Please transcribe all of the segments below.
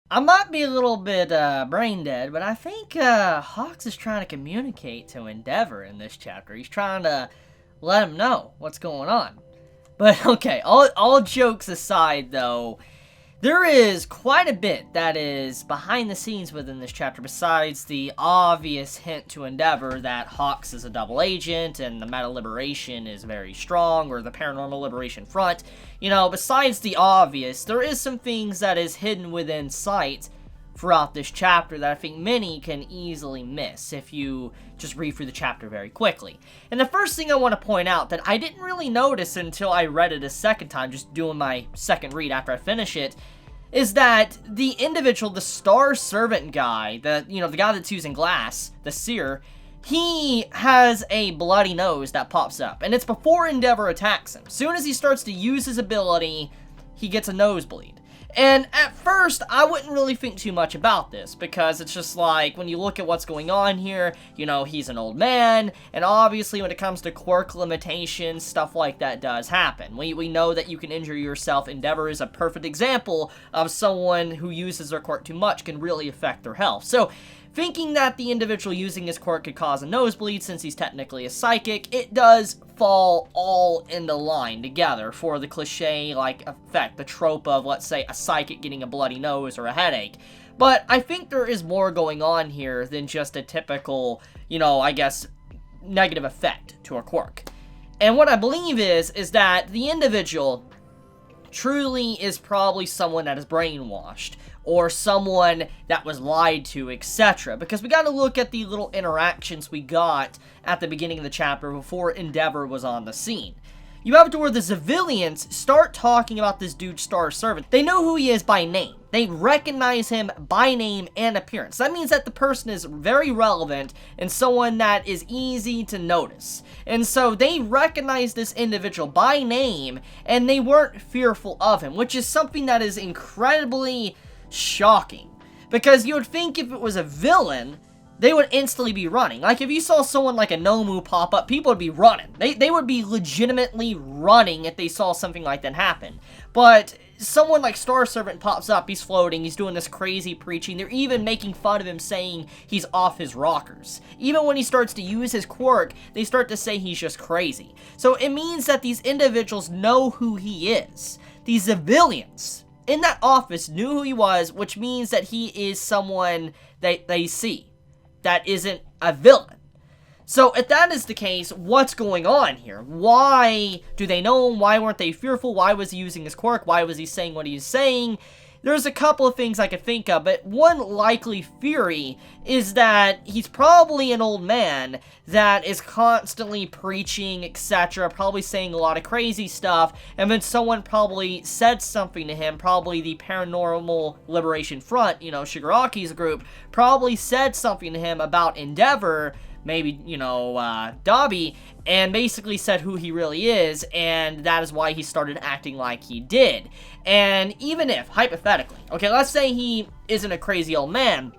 I might be a little bit brain dead, but I think Hawks is trying to communicate to Endeavor in this chapter. He's trying to let him know what's going on. But okay, all jokes aside though, there is quite a bit that is behind the scenes within this chapter besides the obvious hint to Endeavor that Hawks is a double agent and the Meta Liberation is very strong, or the Paranormal Liberation Front. You know, besides the obvious, there is some things that is hidden within sight throughout this chapter that I think many can easily miss if you just read through the chapter very quickly. And the first thing I want to point out that I didn't really notice until I read it a second time, just doing my second read after I finish it, is that the individual, the Starservant guy, the guy that's using glass, the seer, he has a bloody nose that pops up, and it's before Endeavor attacks him. As soon as he starts to use his ability, he gets a nosebleed. And at first, I wouldn't really think too much about this, because it's just like, when you look at what's going on here, you know, he's an old man, and obviously when it comes to quirk limitations, stuff like that does happen. We know that you can injure yourself. Endeavor is a perfect example of someone who uses their quirk too much can really affect their health. So, thinking that the individual using his quirk could cause a nosebleed since he's technically a psychic, it does fall all into line together for the cliche-like effect, the trope of, let's say, a psychic getting a bloody nose or a headache. But I think there is more going on here than just a typical, you know, I guess, negative effect to a quirk. And what I believe is that the individual truly is probably someone that is brainwashed, or someone that was lied to, etc. Because we gotta look at the little interactions we got at the beginning of the chapter before Endeavor was on the scene. You have to where the civilians start talking about this dude Starservant. They know who he is by name. They recognize him by name and appearance. That means that the person is very relevant and someone that is easy to notice. And so they recognize this individual by name, and they weren't fearful of him, which is something that is incredibly shocking. Because you would think if it was a villain, they would instantly be running. Like, if you saw someone like a Nomu pop up, people would be running. They would be legitimately running if they saw something like that happen. But someone like Starservant pops up, he's floating, he's doing this crazy preaching. They're even making fun of him, saying he's off his rockers. Even when he starts to use his quirk, they start to say he's just crazy. So it means that these individuals know who he is. These civilians in that office knew who he was, which means that he is someone that they see that isn't a villain. So if that is the case, what's going on here? Why do they know him? Why weren't they fearful? Why was he using his quirk? Why was he saying what he was saying? There's a couple of things I could think of, but one likely theory is that he's probably an old man that is constantly preaching, etc., probably saying a lot of crazy stuff, and then someone probably said something to him, probably the Paranormal Liberation Front, you know, Shigaraki's group, probably said something to him about Endeavor, maybe, you know, Dobby, and basically said who he really is, and that is why he started acting like he did. And even if, hypothetically, okay, let's say he isn't a crazy old man,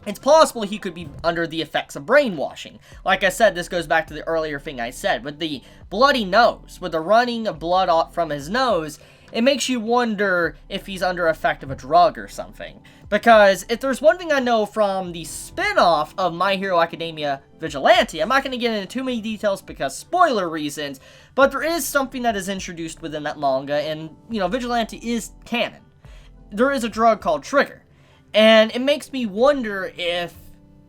it's possible he could be under the effects of brainwashing. Like I said, this goes back to the earlier thing I said. With the bloody nose, with the running of blood off from his nose, it makes you wonder if he's under effect of a drug or something. Because if there's one thing I know from the spin-off of My Hero Academia Vigilante, I'm not going to get into too many details because spoiler reasons, but there is something that is introduced within that manga, and, you know, Vigilante is canon. There is a drug called Trigger, and it makes me wonder if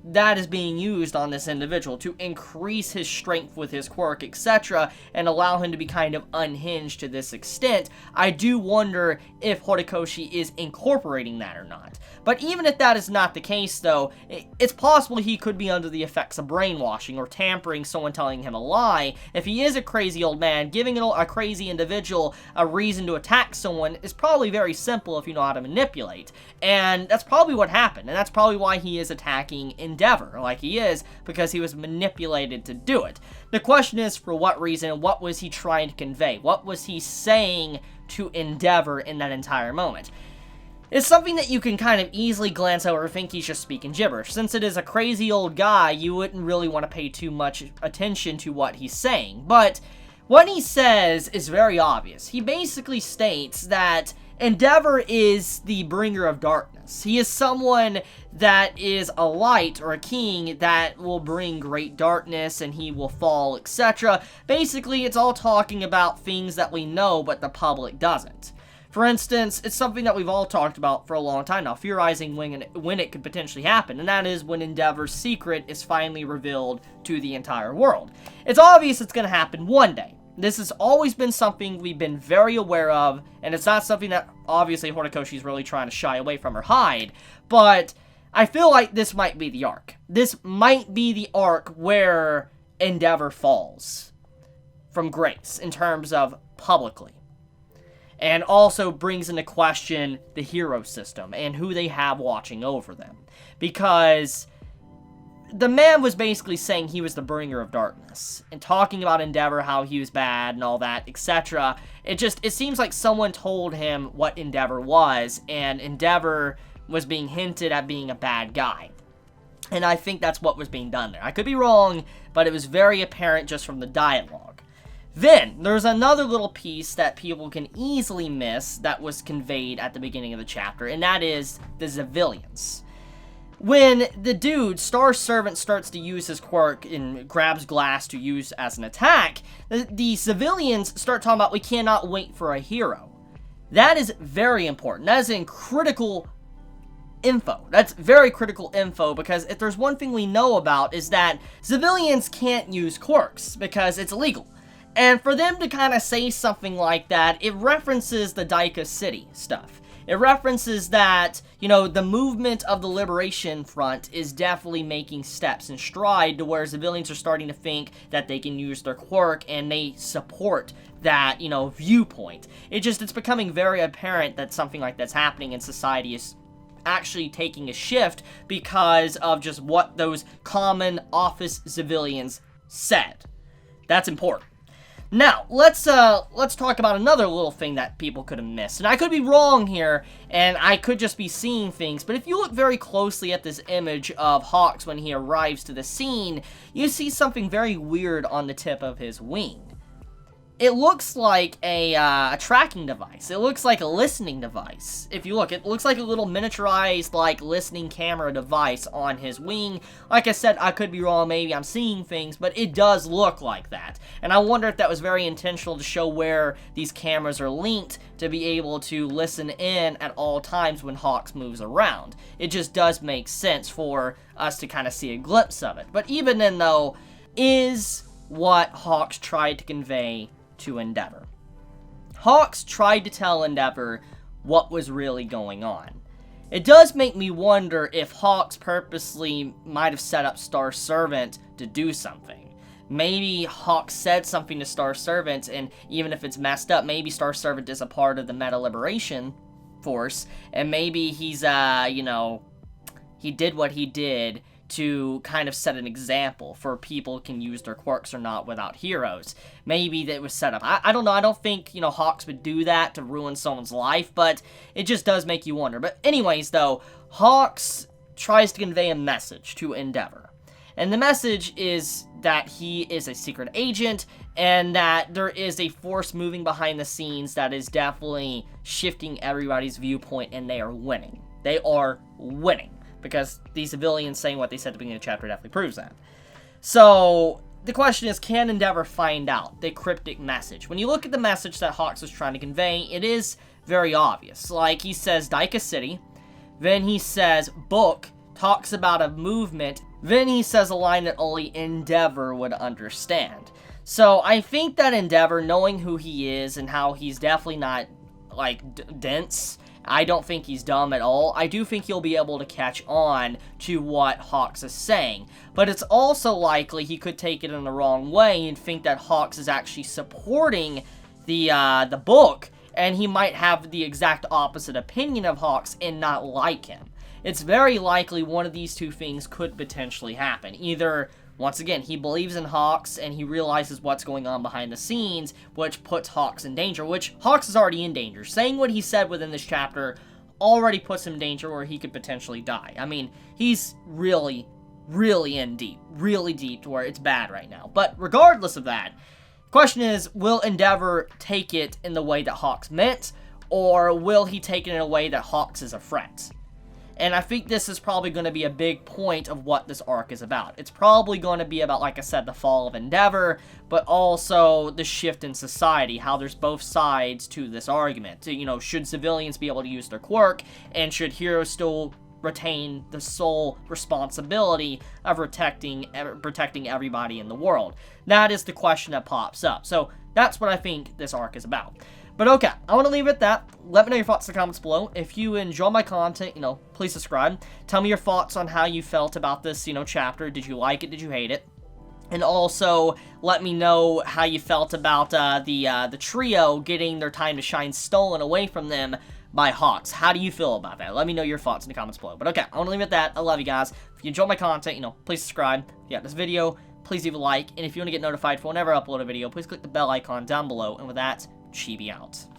that is being used on this individual to increase his strength with his quirk, etc., and allow him to be kind of unhinged to this extent. I do wonder if Horikoshi is incorporating that or not. But even if that is not the case, though, it's possible he could be under the effects of brainwashing or tampering, someone telling him a lie. If he is a crazy old man, giving a crazy individual a reason to attack someone is probably very simple if you know how to manipulate. And that's probably what happened, and that's probably why he is attacking Endeavor like he is, because he was manipulated to do it. The question is, for what reason? What was he trying to convey? What was he saying to Endeavor in that entire moment? It's something that you can kind of easily glance over and think he's just speaking gibberish. Since it is a crazy old guy, you wouldn't really want to pay too much attention to what he's saying. But What he says is very obvious. He basically states that Endeavor is the bringer of darkness. He is someone that is a light or a king that will bring great darkness and he will fall, etc. Basically, it's all talking about things that we know but the public doesn't. For instance, it's something that we've all talked about for a long time now, theorizing when it could potentially happen, and that is when Endeavor's secret is finally revealed to the entire world. It's obvious it's going to happen one day. This has always been something we've been very aware of, and it's not something that obviously Horikoshi's really trying to shy away from or hide, but I feel like this might be the arc. This might be the arc where Endeavor falls from grace in terms of publicly. And also brings into question the hero system and who they have watching over them. Because the man was basically saying he was the bringer of darkness. And talking about Endeavor, how he was bad and all that, etc. It seems like someone told him what Endeavor was. And Endeavor was being hinted at being a bad guy. And I think that's what was being done there. I could be wrong, but it was very apparent just from the dialogue. Then, there's another little piece that people can easily miss that was conveyed at the beginning of the chapter, and that is the civilians. When the dude, Starservant, starts to use his quirk and grabs glass to use as an attack, the civilians start talking about, we cannot wait for a hero. That is very important. That is critical info. That's very critical info, because if there's one thing we know about is that civilians can't use quirks because it's illegal. And for them to kind of say something like that, it references the Daika City stuff. It references that, you know, the movement of the Liberation Front is definitely making steps in stride to where civilians are starting to think that they can use their quirk and they support that, you know, viewpoint. It's becoming very apparent that something like that's happening in society is actually taking a shift because of just what those common office civilians said. That's important. Now, let's talk about another little thing that people could have missed. And I could be wrong here, and I could just be seeing things, but if you look very closely at this image of Hawks when he arrives to the scene, you see something very weird on the tip of his wing. It looks like a tracking device. It looks like a listening device. If you look, it looks like a little miniaturized, like, listening camera device on his wing. Like I said, I could be wrong, maybe I'm seeing things, but it does look like that. And I wonder if that was very intentional to show where these cameras are linked to be able to listen in at all times when Hawks moves around. It just does make sense for us to kind of see a glimpse of it. But even then, though, is what Hawks tried to convey to Endeavor. Hawks tried to tell Endeavor what was really going on. It does make me wonder if Hawks purposely might have set up Starservant to do something. Maybe Hawks said something to Starservant, and even if it's messed up, maybe Starservant is a part of the Meta Liberation Force, and maybe he's, he did what he did to kind of set an example for people can use their quirks or not without heroes. Maybe that was set up. I don't know. I don't think, Hawks would do that to ruin someone's life, but it just does make you wonder. But anyways, though, Hawks tries to convey a message to Endeavor. And the message is that he is a secret agent and that there is a force moving behind the scenes that is definitely shifting everybody's viewpoint, and they are winning. They are winning. Because the civilians saying what they said at the beginning of the chapter definitely proves that. So, the question is, can Endeavor find out the cryptic message? When you look at the message that Hawks was trying to convey, it is very obvious. Like, he says Daika City, then he says book, talks about a movement, then he says a line that only Endeavor would understand. So, I think that Endeavor, knowing who he is and how he's definitely not, dense, I don't think he's dumb at all. I do think he'll be able to catch on to what Hawks is saying. But it's also likely he could take it in the wrong way and think that Hawks is actually supporting the book, and he might have the exact opposite opinion of Hawks and not like him. It's very likely one of these two things could potentially happen. Either, once again, he believes in Hawks and he realizes what's going on behind the scenes, which puts Hawks in danger, which Hawks is already in danger. Saying what he said within this chapter already puts him in danger where he could potentially die. I mean, he's really in deep, really deep to where it's bad right now. But regardless of that, Question is, will Endeavor take it in the way that Hawks meant, or will he take it in a way that Hawks is a threat? And I think this is probably going to be a big point of what this arc is about. It's probably going to be about, like I said, the fall of Endeavor, but also the shift in society, how there's both sides to this argument. You know, should civilians be able to use their quirk, and should heroes still retain the sole responsibility of protecting everybody in the world? That is the question that pops up. So that's what I think this arc is about. But okay, I want to leave it at that. Let me know your thoughts in the comments below. If you enjoy my content, you know, please subscribe. Tell me your thoughts on how you felt about this, you know, chapter. Did you like it? Did you hate it? And also, let me know how you felt about the trio getting their time to shine stolen away from them by Hawks. How do you feel about that? Let me know your thoughts in the comments below. But okay, I want to leave it at that. I love you guys. If you enjoy my content, you know, please subscribe. If you like this video, please leave a like. And if you want to get notified for whenever I upload a video, please click the bell icon down below. And with that, Chibi out.